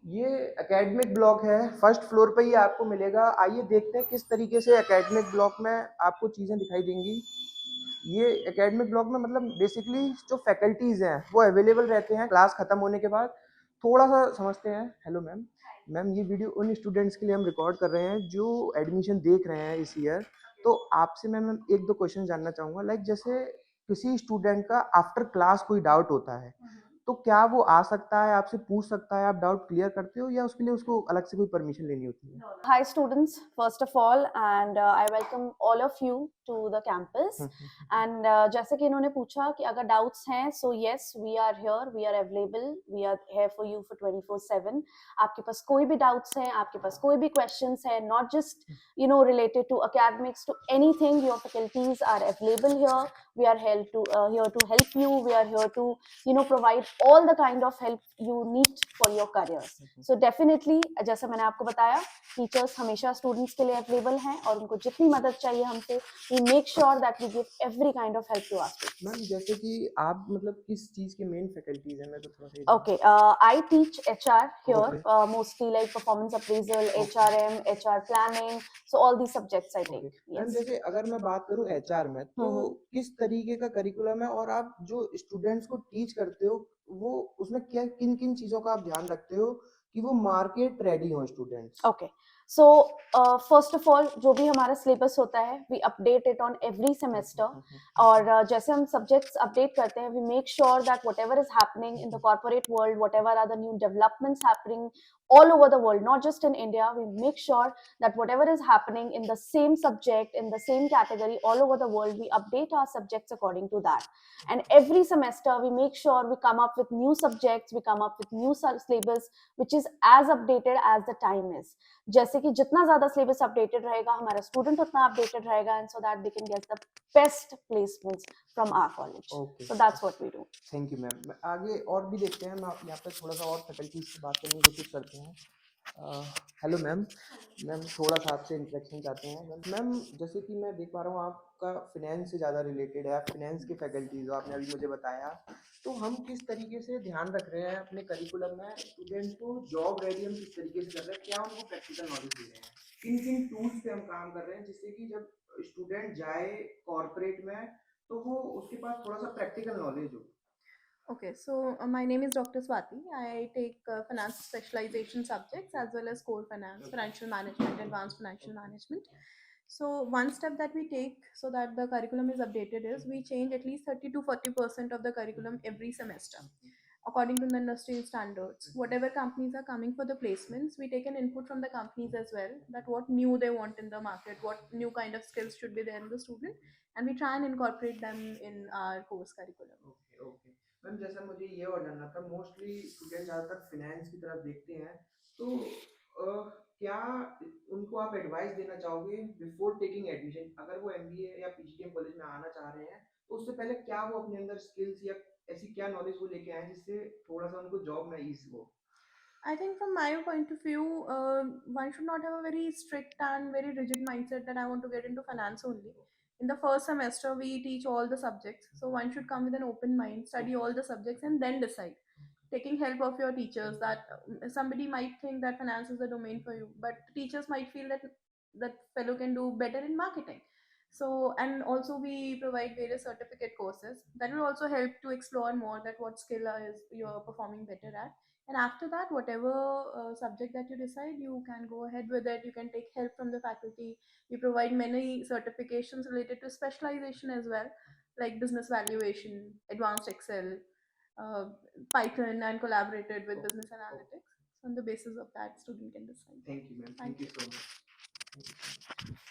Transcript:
ये academic block है, first floor पे ही आपको मिलेगा। आइए देखते हैं किस तरीके से एकेडमिक ब्लॉक में आपको चीज़ें दिखाई देंगी। ये एकेडमिक ब्लॉक में मतलब बेसिकली जो फैकल्टीज़ हैं वो अवेलेबल रहते हैं क्लास ख़त्म होने के बाद। थोड़ा सा समझते हैं। Hello ma'am. मैम ये वीडियो उन स्टूडेंट्स के लिए हम रिकॉर्ड कर रहे हैं जो एडमिशन देख रहे हैं इस ईयर। तो आपसे मैं मैम एक दो क्वेश्चन जानना चाहूँगा, लाइक जैसे किसी स्टूडेंट का आफ्टर क्लास कोई डाउट होता है, तो क्या वो आ सकता है, आपसे पूछ सकता है, आप डाउट क्लियर करते हो या उसके लिए उसको अलग से कोई परमिशन लेनी होती है? Hi, students, first of all, and I welcome all of you to the campus. And जैसे कि इन्होंने पूछा कि अगर doubts हैं, so yes, we are here, we are available, we are here for you for 24/7. आपके पास कोई भी doubts हैं, आपके पास कोई भी questions हैं, not just related to academics, to anything, your faculties are available here. We are here to help you. We are here to provide all the kind of help you need for your careers. So definitely, जैसे मैंने आपको बताया, teachers हमेशा students के लिए available हैं और उनको जितनी मदद चाहिए हमसे, we make sure that we give every kind of help to our ma'am जैसे कि आप मतलब किस चीज़ के मेन फैकल्टीज़ हैं? मैं तो थोड़ा सा ये Okay, I teach HR here, okay, mostly like performance appraisal, HRM, HR planning. So all these subjects I okay. take. Ma'am Yes. जैसे अगर मैं बात करूँ एचआर में, तो हम्म। किस तरीके का करिकुलम है और आप जो स्टूडेंट्स को टीच करते हो, वो उसमें क्या किन-किन चीज़ों का आप ध्यान रखते हो कि वो मार्केट रेडी हों students? Okay, so first of all जो भी हमारा सिलेबस होता है we update it on every hmm, hmm, semester. Hmm, hmm, और जैसे हम सब्जेक्ट्स अपडेट करते हैं we make sure that whatever is happening in the corporate world, whatever are the new developments happening all over the world, not just in India, we make sure that whatever is happening in the same subject, in the same category all over the world, we update our subjects according to that. And every semester we make sure we come up with new subjects, we come up with new syllabus which is as updated as the time is. जैसे कि जितना ज्यादा syllabus updated रहेगा हमारा student उतना updated रहेगा, and so that they can get the best placements from our college. Okay. So that's what we do. Thank you ma'am. आगे और भी देखते हैं, मैं यहाँ पे थोड़ा सा और फैकल्टीज से बात करने की कोशिश करते हैं। Hello ma'am. मैम थोड़ा सा आपसे इंटरेक्शन चाहते हैं। मैम जैसे कि मैं देख पा रहा हूँ आपका फिनेंस से ज़्यादा रिलेटेड है, आप फिनेंस की फैकल्टीज हो, आपने अभी मुझे बताया। तो हम किस तरीके से ध्यान रख रहे हैं अपने करिकुलम में स्टूडेंट को जॉब रेडी हम किस तरीके से कर रहे हैं, क्या उनको प्रैक्टिकल नॉलेज दे रहे हैं, किन किन टूल्स पे हम काम कर रहे हैं जिससे कि जब स्टूडेंट जाए कॉर्पोरेट में तो वो उसके पास थोड़ा सा प्रैक्टिकल नॉलेज हो। Okay, so my name is Dr. Swati. I take finance specialization subjects as well as core finance, financial management, advanced financial management. So one step that we take so that the curriculum is updated is we change at least 30 to 40% of the curriculum every semester according to the industry standards. Whatever companies are coming for the placements, we take an input from the companies as well, that what new they want in the market, what new kind of skills should be there in the student, and we try and incorporate them in our course curriculum. Okay, okay. Ma'am जैसा मुझे ये और जानना था, mostly student ज़्यादातर finance की तरफ देखते हैं, तो क्या उनको आप एडवाइस देना चाहोगे बिफोर टेकिंग एडमिशन, अगर वो एमबीए या पीजीडीएम कॉलेज में आना चाह रहे हैं, तो उससे पहले क्या वो अपने अंदर स्किल्स या ऐसी क्या नॉलेज वो लेके आए जिससे थोड़ा सा उनको जॉब में ईज हो? I think from my point of view, one should not have a very strict and very rigid mindset that I want to get into finance only. In the first semester, we teach all the subjects, so one should come with an open mind, study all the subjects, and then decide. Taking help of your teachers, that somebody might think that finance is the domain for you, but teachers might feel that that fellow can do better in marketing. So, and also we provide various certificate courses that will also help to explore more that what skill is you're performing better at. And after that, whatever subject that you decide, you can go ahead with it. You can take help from the faculty. We provide many certifications related to specialization as well, like business valuation, advanced Excel, uh, Python, and collaborated with business analytics. So on the basis of that, student can decide. Thank you ma'am, Thank thank you you. So much.